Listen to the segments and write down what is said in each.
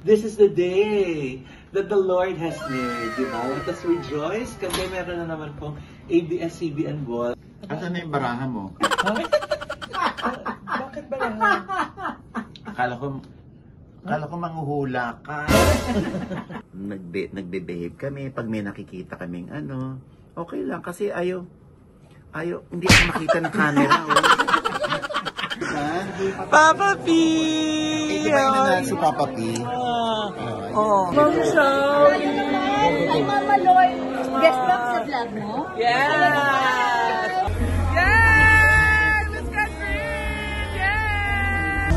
This is the day that the Lord has made, di ba? Let us rejoice kasi meron na naman pong ABS-CBN Ball. Asan na yung baraha mo? Bakit baraha? Akala ko manghuhula ka. Nagbe-behave kami pag may nakikita kaming ano. Okay lang kasi ayaw, hindi ako makita ng camera. Papa P! Di ba yun si Papa P? Mama Shaw! Ay, Mama Lloyd, guest box sa vlog mo? Yes! Yes! Miss Catherine! Yes!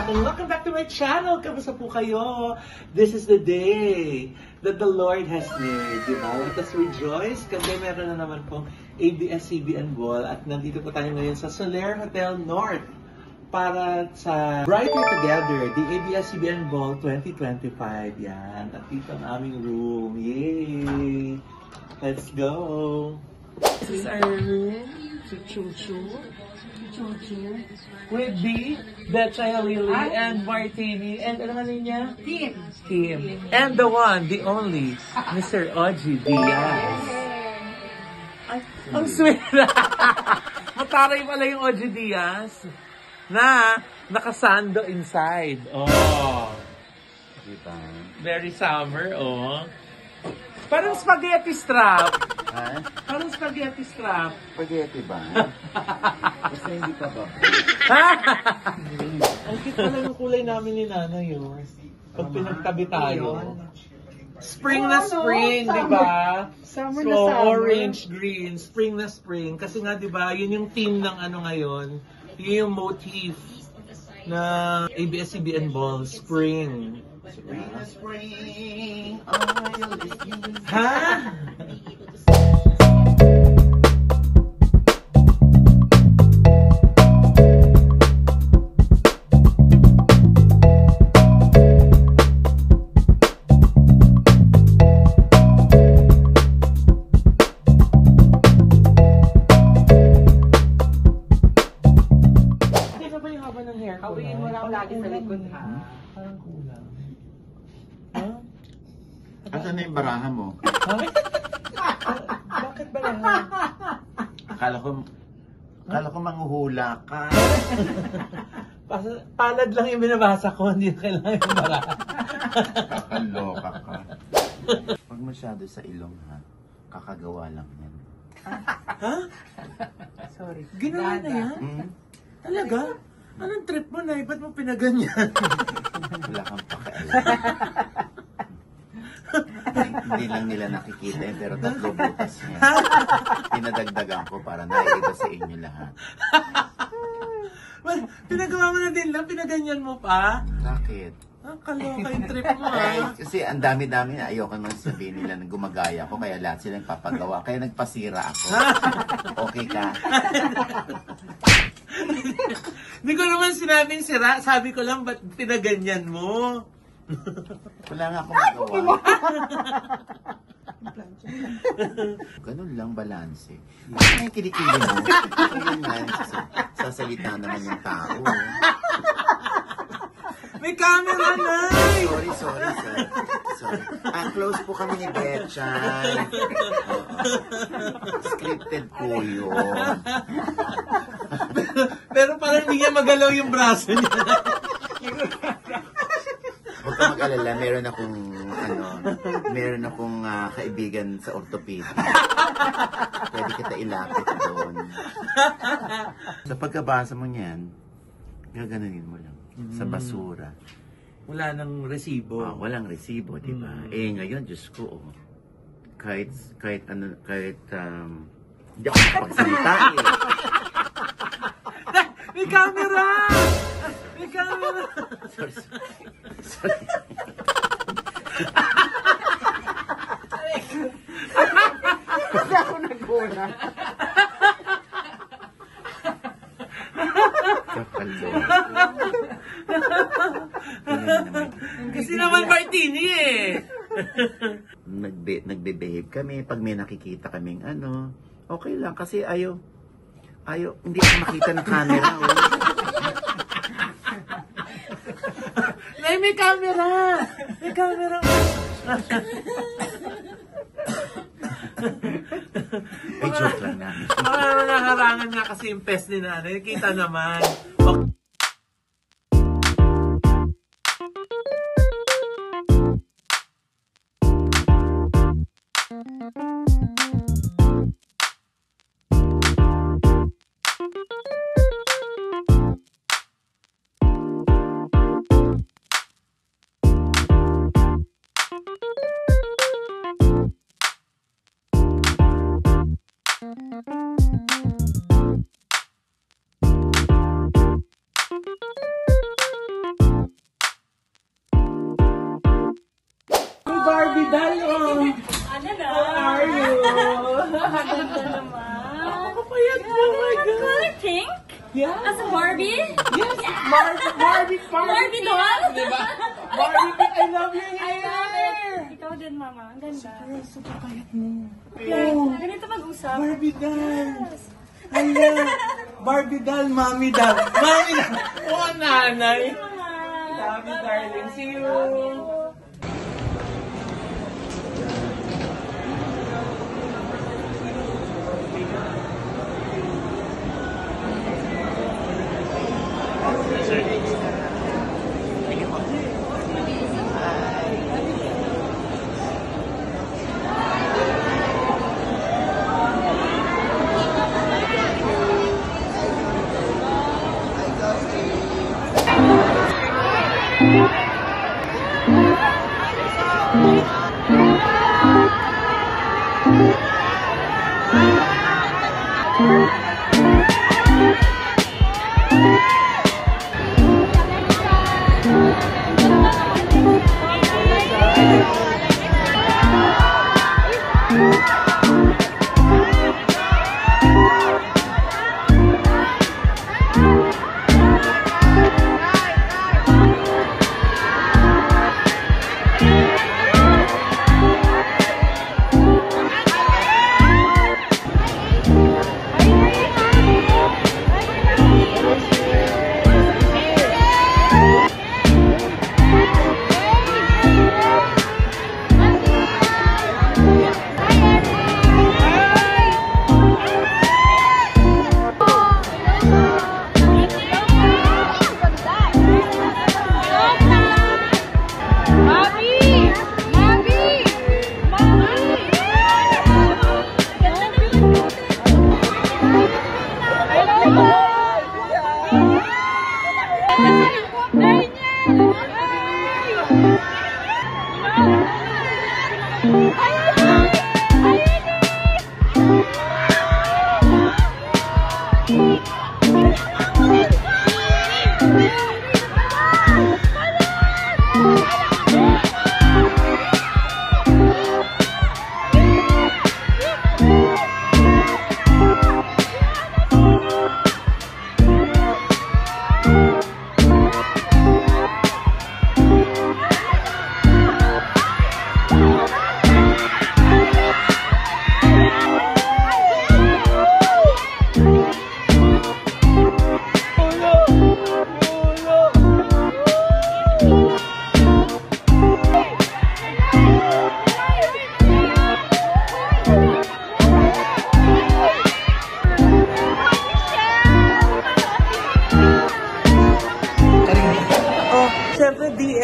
Welcome back to my channel! Kamusta po kayo? This is the day that the Lord has made, di ba? Let us rejoice kasi meron na naman pong ABS-CBN Ball at nandito po tayo ngayon sa Soler Hotel North para sa Brighter Together, the ABS-CBN Ball 2025. Yan, at dito ang aming room. Yay! Let's go! This is our room. Chuchu. With the Betcha Lily and Martini and ano nga niya? Tim. And the one, the only, Mr. Oji Diaz. Ay, ang sweet na. Mataray pala yung Oji Diaz na nakasando inside. Oh. Very summer, oh. Parang spaghetti strap. Ha? Parang spaghetti strap. Spaghetti ba? Basta hindi pa ba? Ang cute pala ng kulay namin ni Nana yun. Pag pinagtabi tayo. Spring na spring, di ba? Summer So, na summer. orange, green, spring na spring. Kasi nga, di ba, yun yung theme ng ano ngayon. Yun yung motif na ABS-CBN Ball, spring. Spring, Ha? Tingnan ba yung haba ng hair ko? Hawiin mo lang lagi sa likod, ha? Parang kulang. Asan na yung baraha mo? Bakit ba lang? Akala ko manghuhula ka. Palad lang yung binabasa ko, hindi na kailangan yung bara. Kakaloka ka. Huwag masyado sa ilong ha. Kakagawa lang yan. Ha? Sorry. Ginawa na yan? Talaga? Anong trip mo na? Ba't mo pinaganyan? Wala kang pakialam. Hindi lang nila nakikita yun, pero 3 butas niya. Pinadagdagan ko para naiiba sa inyo lahat. Well, pinagawa mo na din lang, pinaganyan mo pa? Bakit? Ang kaloka yung trip mo ha? Kasi ang dami-dami na ayoko man sabihin nila na gumagaya ako, kaya lahat silang papagawa. Kaya nagpasira ako. Okay ka? Hindi ko naman sinabing sira, sabi ko lang ba't pinaganyan mo? Wala nga akong magawa. Ganun lang, balanse. Ano yung kilikili mo? Ayun nga, sasalita naman yung tao. May camera na! Sorry, sir. Sorry. Close po kami ni Betchay. Scripted po yun. Pero parang hindi niya magalaw yung braso niya. Huwag ka mag-alala, meron akong kaibigan sa orthopedic. Pwede kita ilapit doon. Sa pagkabasa mo niyan, gaganunin mo lang. Sa basura. Wala nang resibo. Walang resibo, di ba? Ngayon, Diyos ko, kahit hindi ako makapagsalita eh. May camera! May camera! Sorry. Kapalo. Kasi naman martini eh. Nagbe-behave kami. Pag may nakikita kaming ano, okay lang. Kasi ayaw, hindi ako makita ng camera. Oh. Nay, may camera! May camera! Ay, joke lang namin. Nakaharangan nga kasi yung pest ni nanay. Kita naman. Barbie doll, oh. Ano na? How are you? Ganda naman. Kapayat mo, oh my God. Color pink? Yeah. As a Barbie? Yes, Barbie doll? Diba? Barbie pink, I love your I love hair. it. Ikaw din, Mama. Ang ganda. Super payat mo. Ganito mag-usap. Barbie doll. Hala. Barbie doll, mommy doll. Mommy doll. Oh, nanay. Love you, darling. See you.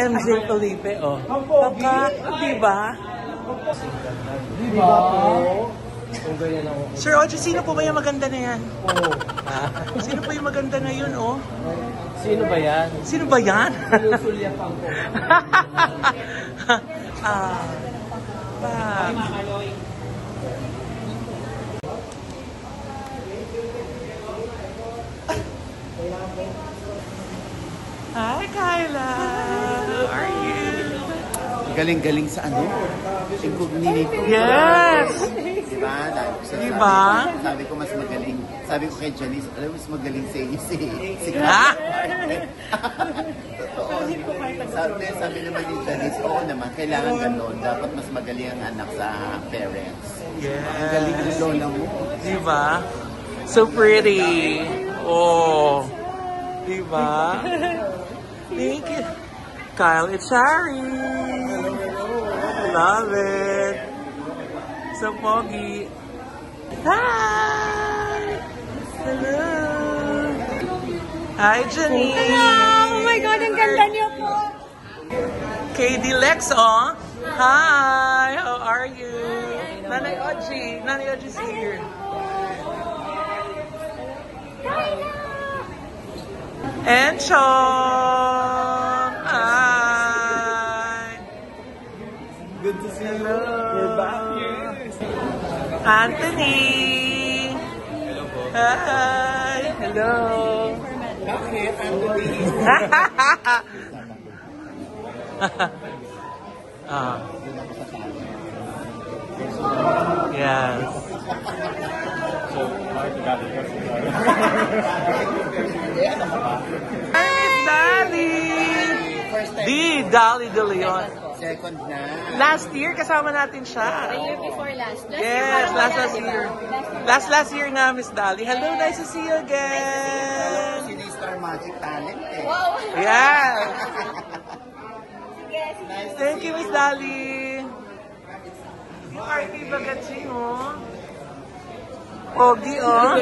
MJ Felipe, oh. Pagka, diba? Diba po? Kung ganyan ako. Sir Audrey, sino po ba yung maganda na yan? Oo. Sino po yung maganda na yun, oh? Sino ba yan? Sino ba yan? Sinusulyapan ko. Hi, Kyla! How are you? Galing-galing sa ano? Incognito. Yes! Diba? Dahil sa ba? Sabi ko mas magaling. Sabi ko kay Janice, alam mo mas magaling sa inyo si Ah? Totoo. Sabi naman ni Janice, oo naman, kailangan ganon. Dapat mas magaling ang anak sa parents. Ang galing ng lola mo. Diba? So pretty. Oh. Diba? Thank you. Kyle, it's Shari. Love it. So pogi. Hi! Hello! Hi, Janine! Hello! Oh my God, ang ganda niyo po! KD Lex, oh! Hi! How are you? Nanay Oji. Nanay Oji's here. And Chong! Hi! Good to see you. Hello. We're back here. Anthony! Hello po. Hi! Hello! Bakit, Anthony? Ah. Yes. So, hard to gather questions. Hi, Miss Dali! Di, Dali de Leon. Second na. Last year, kasama natin siya. The year before last. Yes, last year. Last year na, Miss Dali. Hello, nice to see you again. Sino yung Star Magic Talent eh. Wow! Yeah. Yes. Thank you, Miss Dali. Yung RK Bagatsing, oh. Pogi, oh.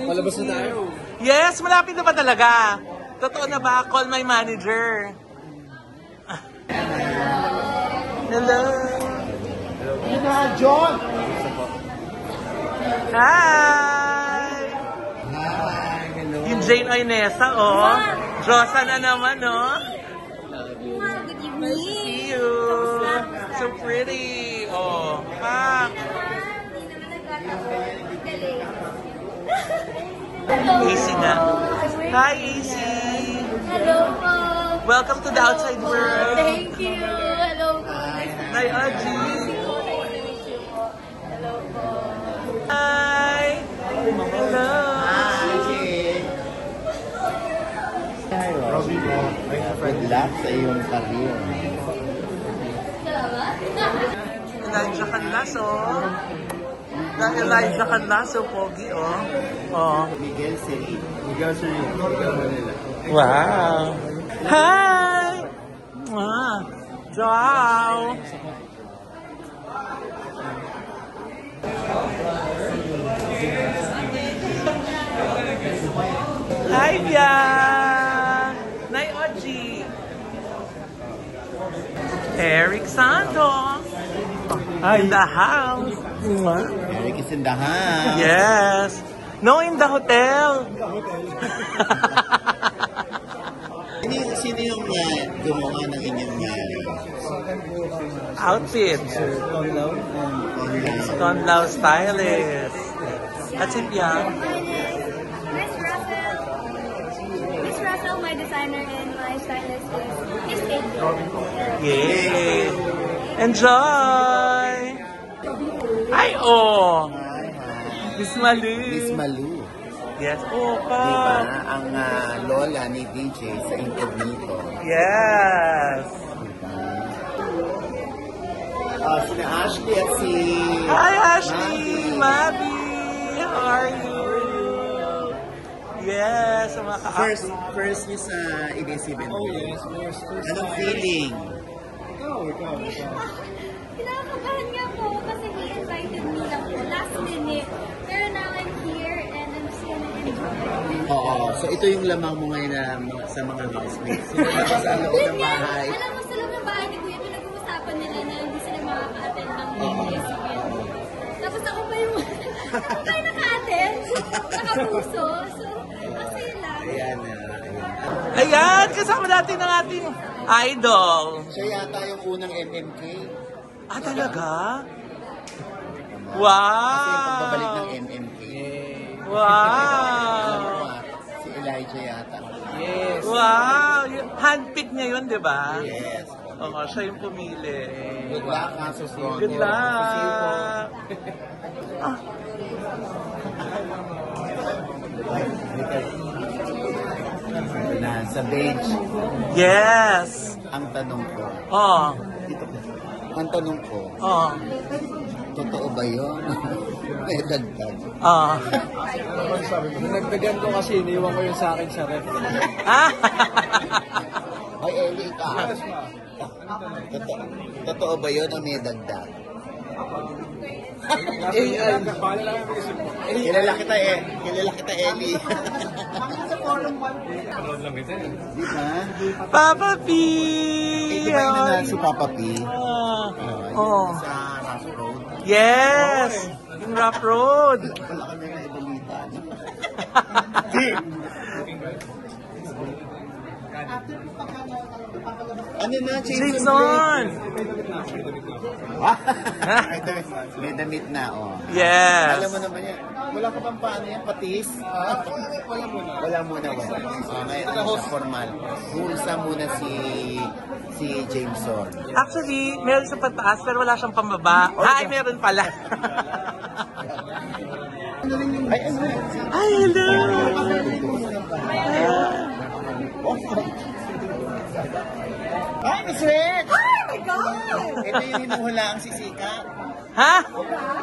Palabas na tayo. Yes, malapit na ba talaga? Totoo na ba? Call my manager. Hello. John! Hi! Hi, hello. Yung Jane Oinesa, oh. Josa na naman, oh. Wow, good evening. Nice to see you. So pretty. Oh, ha. Easy na. Hi, Easy. Hello po. Welcome to the outside world. Thank you. Hello po. Hi, Aji. Hello po. Hi. Hello. Robby mo, good luck sa iyong career. Salamat. Elijah Canlas, oh. Elijah Canlas, oh, pogi, oh. Oh. Miguel Seri. Miguel Seri. Miguel Manila. Wow. Hi. Mwah. Ciao. Hi, Bia. Nay Oji. Eric Santos. In the house. Mwah. Eric is in the house. Yes. No, in the hotel. Sino yung gumawa ng inyong Outfit. Conlaw stylist. At si Piang. Miss Russell. Miss Russell, my designer and my stylist is Miss Kate. Yay! Enjoy! Ay, oh! Miss Malu. Miss Malu. Yes, oh, Diba? pa. Ang lola ni DJ sa Incognito. Yes! Sina Ashley at si... Hi, Ashley! Mabi! How are you? Yes, mga First niyo sa ABS-CBN. Oh yes, first. Anong feeling? Ikaw. Kinakabahan nga po kasi he invited me lang po last minute. Pero now I'm here and I'm still enjoying. Oo. So ito yung lamang mo ngayon sa mga housemates. Sino ba sa loob ng bahay? Alam mo, sa loob ng bahay ni Kuya, pinag-uusapan nila na hindi sila makaka-attend ng ABS-CBN. Tapos ako pa yung tayo naka-attend, nakapuso. So, kasi lang. Ayan. Ayan, kasama natin ang ating idol. Siya yata yung unang MMK. Ah, talaga? Kasi yung Wow! pagbabalik ng MMK. Wow! Si Elijah yata. Yes. Wow! Handpick niya yun, di ba? Yes. Oo, siya yung pumili. Good luck, Aso Sino. Good luck! Sa bench, Yes! ang tanong ko, Oh, ang tanong ko, oh, totoo ba yun? May dagdag. oh. Nagdagan ko kasi, iniwan ko yun sa akin sa ref. Ah! Ay, Eli, ka. Totoo ba yun o may dagdag? Bahala lang yung isip mo. Kilala kita Eli. Panood lang kita eh. Di ba? Papa P! Di ba yung nanalo si Papa P? Oh. Sa Rough Road. Yes! Yung Rough Road. Wala kami na ibalita. Ano na, Jason! May damit na, oh. Yes! Alam mo naman yan. Wala ka bang paano yan? Patis? Wala muna. Okay, ano sa formal. Hulsa muna si Jameson. Actually, meron sa pataas pero wala siyang pambaba. Ay, meron pala. Ay, ano? Ay, hello! Ay, Miss Red! Oh my God! Ito yung hinuhula ang sisika. Ha?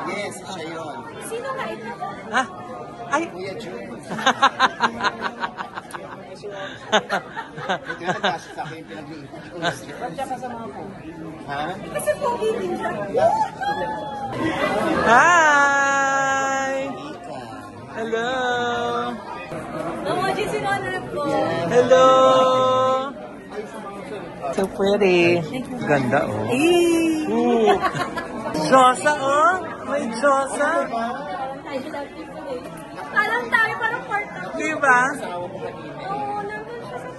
Yes, siya yun. Sino nga ito? Ha? Ay! Kuya June. Ito yung nagkasa sa akin yung pinag-iipan. Ba't siya kasama ko? Ha? Kasi pogi din siya. Hi! Ika. Hello! Emoji sinonor ko. Hello! So pretty. Ganda, oh. Ooh. Josa, oh. May Josa. I love you today. Parang tayo, parang part of. Diba? Oo, nandun siya sa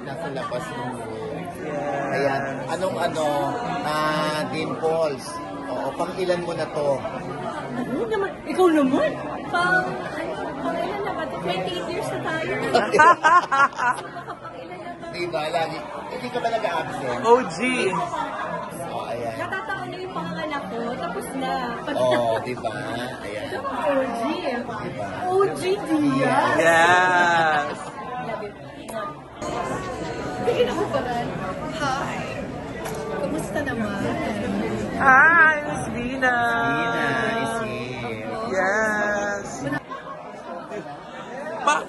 Nasa labas ng Ayan. Dimples. Oo, pang ilan mo na to? Ano naman? Ikaw naman? Pang ilan na ba? 28 years na tayo. Baka pang ilan na ba? Diba, lagi. Hindi ka ba nag-absent? OG. Oo, ayan. Natataon na yung pangalan ko, tapos na. Oo, diba? Ayan. OG. OG Dia. Yes. Love you. Tingin ako pa rin. Hi. Kumusta naman? Hi, Miss Dina. Dina is here. Yes.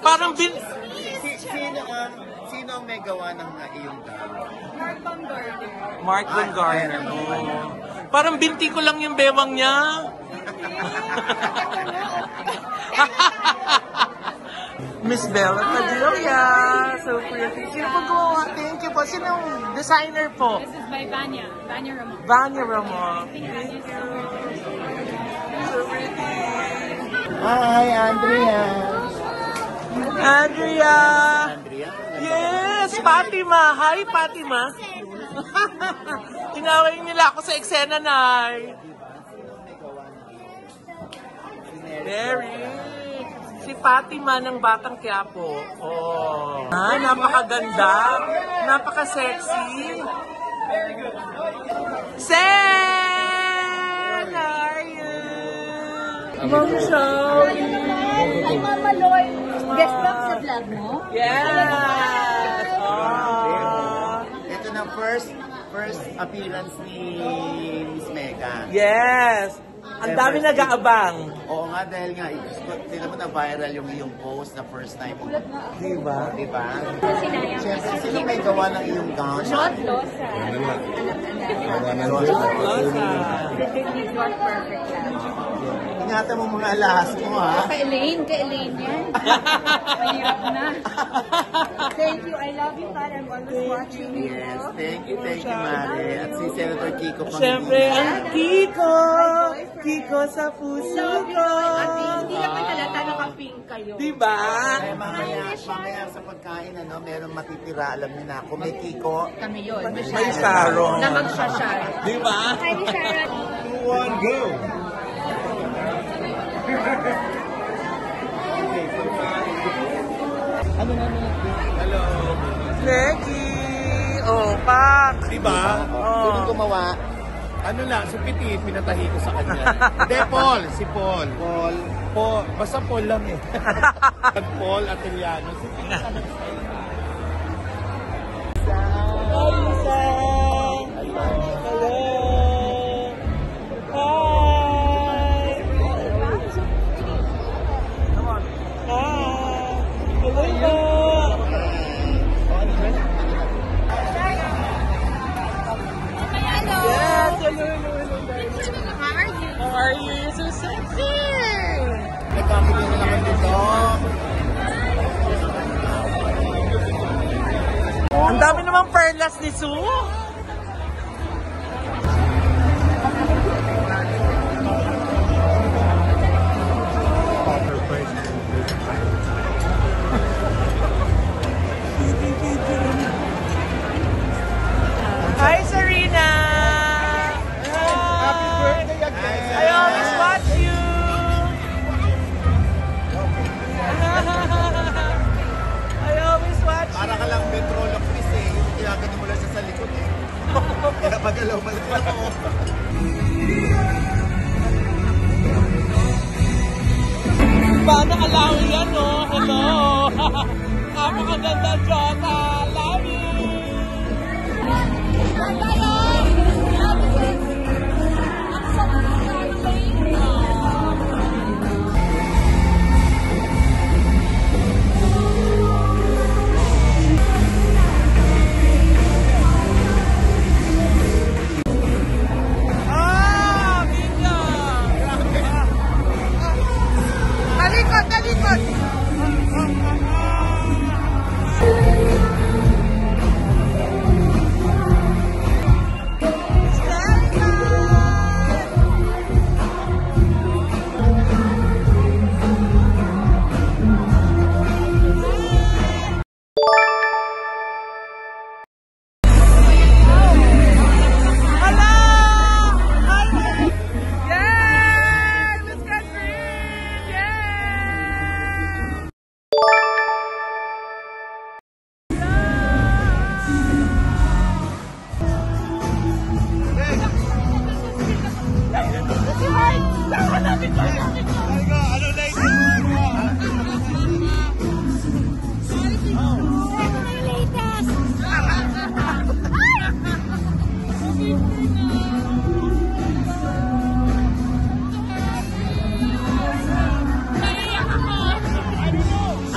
Parang Sino ang may gawa ng iyong gown? Mark Van Garden. Mark Van Garden. Oh. Parang binti ko lang yung bewang niya. Miss Bella Padilla. So pretty. Sino po gumawa? Thank you po. Sino yung designer po? This is by Vanya. Vanya Ramon. Vanya Ramon. Thank you. So pretty. Hi, Andrea. Andrea. Andrea? Yes, Fatima. Hi, Fatima. Tinawag nila ako sa eksena, Nay. Mary. Si Fatima ng Batang Quiapo. Oh. Ah, napakaganda. Napaka-sexy. Sen! How are you? Ma'am Shaw. Hi, Mama Lloyd. Guest box sa vlog mo? Yes! Oh. Ito na first appearance ni Miss Mega. Yes! Ang dami nag-aabang. Oo nga, dahil nga, sila mo na viral yung iyong post na first time. Diba? Diba? Sinayang. Siyempre, sino may gawa ng iyong gown? Shot Losa. This is what perfect lang. Ingatan mo mga alahas mo, ha? Kay Elaine yan. Mahirap na. Thank you. I love you, Father. I'm always watching you. Yes, thank you, Mare. At si Senator Kiko Pangilinan. Siyempre, ang Kiko! Kiko sa puso ko! Hindi naman halata naka-pink kayo. Diba? Kaya mamaya sa pagkain, meron matitira. Alam niyo na, kung may Kiko, Kami yun. May Sharon. Na mag-shashar. Diba? Hi, Sharon. 2, 1, go! ano na Neki! Oh, Pak! Diba? gumawa? Ano lang, si Petit, pinatahi ko sa kanya. Hindi, Paul. Si Paul. Paul. Basta Paul lang eh. Paul Atiliano. Si Petit, ano style ka? Hi, Lisa! Hello! Hi! Hi! Hello! Yes! Hello! How are you? You're so sexy! Nagkakita na naman dito. Ang dami namang perlas ni Sue! Hi, Serena! Happy birthday again! I always watch you! I always watch you! Para ka lang ventriloquist eh. Yung ginagano mo lang siya sa likod eh. Kaya magalaw pa rin ako. Paano kalawin yan, no? Hello! Napakaganda, Jota! Love you!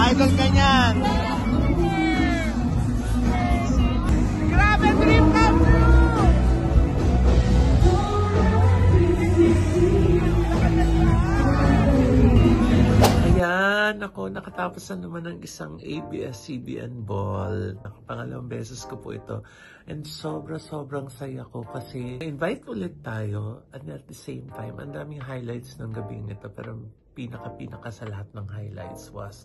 Idol ka niyan. Grabe, dream come true! Ayan, ako, nakatapos na naman ng isang ABS-CBN ball. Pangalawang beses ko po ito. And sobrang saya ko kasi invite ulit tayo. And at the same time, ang daming highlights ng gabing ito. Pero pinaka sa lahat ng highlights was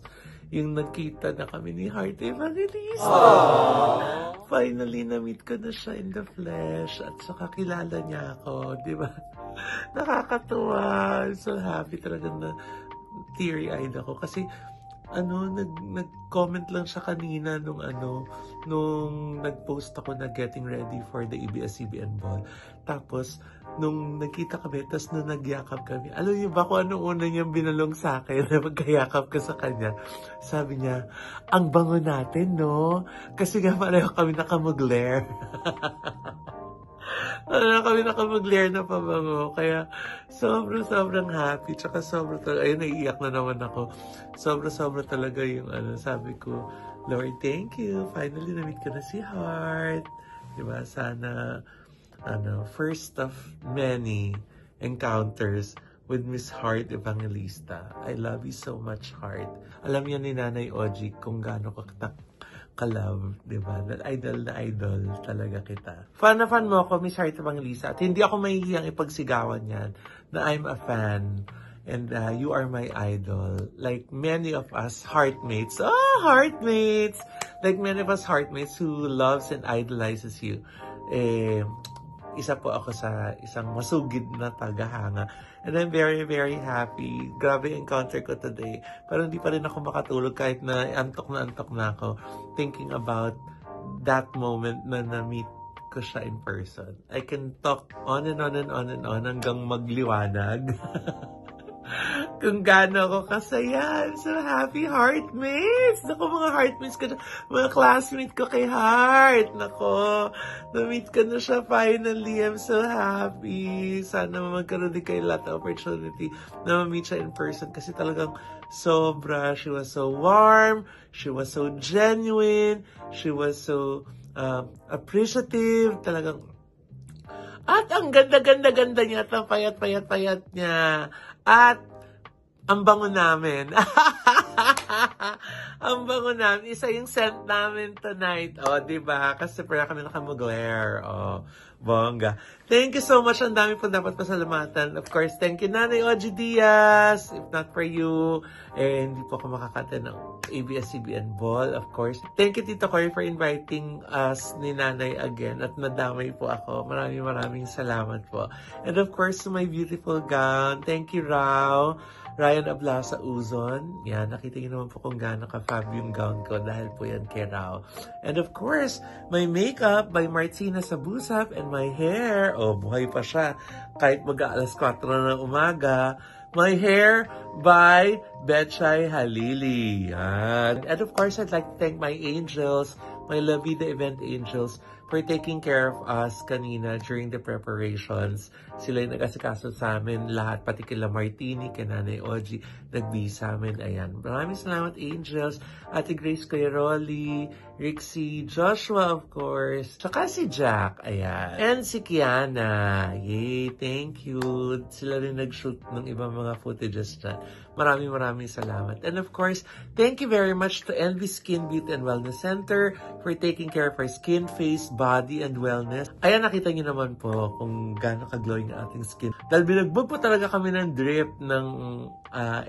yung nagkita na kami ni Heart Evangelista. Finally, na-meet ko na siya in the flesh at saka kilala niya ako, di ba? Nakakatuwa. I'm so happy talaga na teary-eyed ako kasi nag-comment lang siya kanina nung nag-post ako na getting ready for the ABS-CBN ball. Tapos, nung nagkita kami, tapos nung nagyakap kami, alam niyo ba kung anong una niyang binalong sa akin na magkayakap ka sa kanya? Sabi niya, ang bango natin, no? Kasi nga pareho kami nakamugler. Kami nakamugler na pabango. Kaya sobrang happy. Tsaka ayun, naiiyak na naman ako. Sobrang talaga yung sabi ko, Lord, thank you. Finally, na-meet ko na si Heart. Diba? Sana, first of many encounters with Miss Heart Evangelista. I love you so much, Heart. Alam niya ni Nanay Oji kung gaano ka-love, diba? Idol talaga kita. Fan na fan mo ako, Miss Heart Evangelista. At hindi ako mahihiyang ipagsigawan yan na I'm a fan. And you are my idol. Like many of us heartmates. Heartmates! Like many of us heartmates who loves and idolizes you. Isa po ako sa isang masugid na tagahanga. And I'm very happy. Grabe encounter ko today. Pero hindi pa rin ako makatulog kahit na antok na ako. Thinking about that moment na na-meet ko siya in person. I can talk on and on and on and on hanggang magliwanag. Kung gaano ako kasaya. I'm so happy, heartmates! Naku, mga heartmates ko, mga classmate ko kay Heart. Naku, na-meet ko na siya finally. I'm so happy. Sana magkaroon din kayo lot of opportunity na ma-meet siya in person kasi talagang sobra. She was so warm. She was so genuine. She was so appreciative. Talagang at ang ganda-ganda-ganda niya at ang payat-payat-payat niya. At ang bango namin. Ang bango namin. Isa yung scent namin tonight. O, diba? Kasi pala kami nakamugler. O, bongga. Thank you so much. Ang dami po dapat pasalamatan. Of course, thank you, Nanay Ogie Diaz. If not for you, hindi po ako makakata ng ABS-CBN Ball, of course. Thank you, Tito Cory, for inviting us ni Nanay again. At nadamay po ako. Maraming salamat po. And of course, my beautiful gown. Thank you, Rao. Ryan Ablasa Uzon. Yan, nakita niyo naman po kung gaano ka-fab yung gown ko dahil po yan kay Rao. And of course, my makeup by Martina Sabusap and my hair. Oh, buhay pa siya. Kahit mag-aalas 4 na ng umaga. My hair by Betchay Halili. Yan. And of course, I'd like to thank my angels, my La Vida Event Angels, for taking care of us kanina during the preparations. Sila yung nag-asikaso sa amin lahat, pati kila Martini, kay Nanay Ogie, nag-bihis sa amin. Ayan. Maraming salamat, angels. Ate Grace Coyaroli, Rixie, Joshua, of course, tsaka si Jack. Ayan. And si Kiana. Yay, thank you. Sila rin nag-shoot ng ibang mga footages dyan. Maraming salamat. And of course, thank you very much to Envy Skin Beauty and Wellness Center for taking care of our skin, face, body, and wellness. Ayan, nakita niyo naman po kung gaano ka-glowing ang ating skin. Dahil binagbog po talaga kami ng drip ng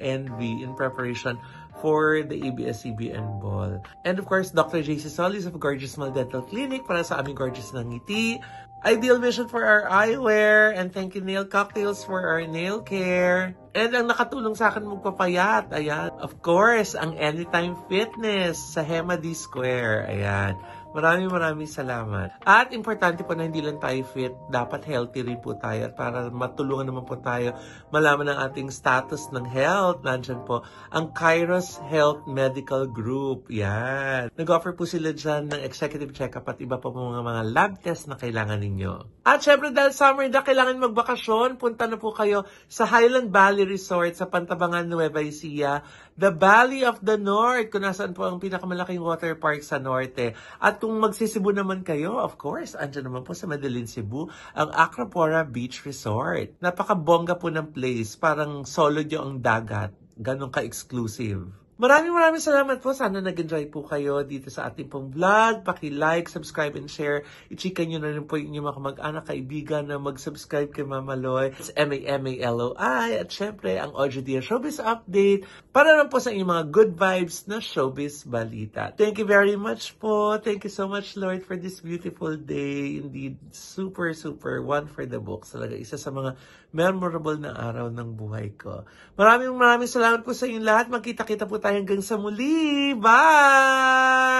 Envy in preparation for the ABS-CBN Ball. And of course, Dr. JC Solis of Gorgeous Smile Dental Clinic para sa aming gorgeous na ngiti. Ideal Vision for our eyewear. And thank you, Nail Cocktails, for our nail care. And ang nakatulong sa akin magpapayat, ayan. Of course, ang Anytime Fitness sa Hema D Square. Ayan. Maraming salamat. At importante po na hindi lang tayo fit, dapat healthy rin po tayo. At para matulungan naman po tayo malaman ang ating status ng health, nandyan po ang Kairos Health Medical Group. Yan. Nag-offer po sila dyan ng executive check-up at iba pa po mga lab test na kailangan ninyo. At syempre dahil summer na kailangan magbakasyon, punta na po kayo sa Highland Valley Resort sa Pantabangan, Nueva Ecija, the Valley of the North, kung nasaan po ang pinakamalaking water park sa norte. At kung magsisibu naman kayo, of course, andyan naman po sa Medellin, Cebu, ang Acropora Beach Resort. Napakabongga po ng place, parang solo nyo ang dagat. Ganun ka-exclusive. Maraming salamat po. Sana nag-enjoy po kayo dito sa ating pong vlog. Paki-like, subscribe, and share. I-chika nyo na rin po yung mga kamag-anak, kaibigan na mag-subscribe kay Mama Loy. It's MAMALOI. At syempre, ang Ogie Diaz Showbiz Update para lang po sa inyong mga good vibes na showbiz balita. Thank you very much po. Thank you so much, Lord, for this beautiful day. Indeed, super one for the books. Talaga, isa sa mga memorable na araw ng buhay ko. Maraming salamat po sa inyong lahat. Magkita-kita po tayo hanggang sa muli. Bye!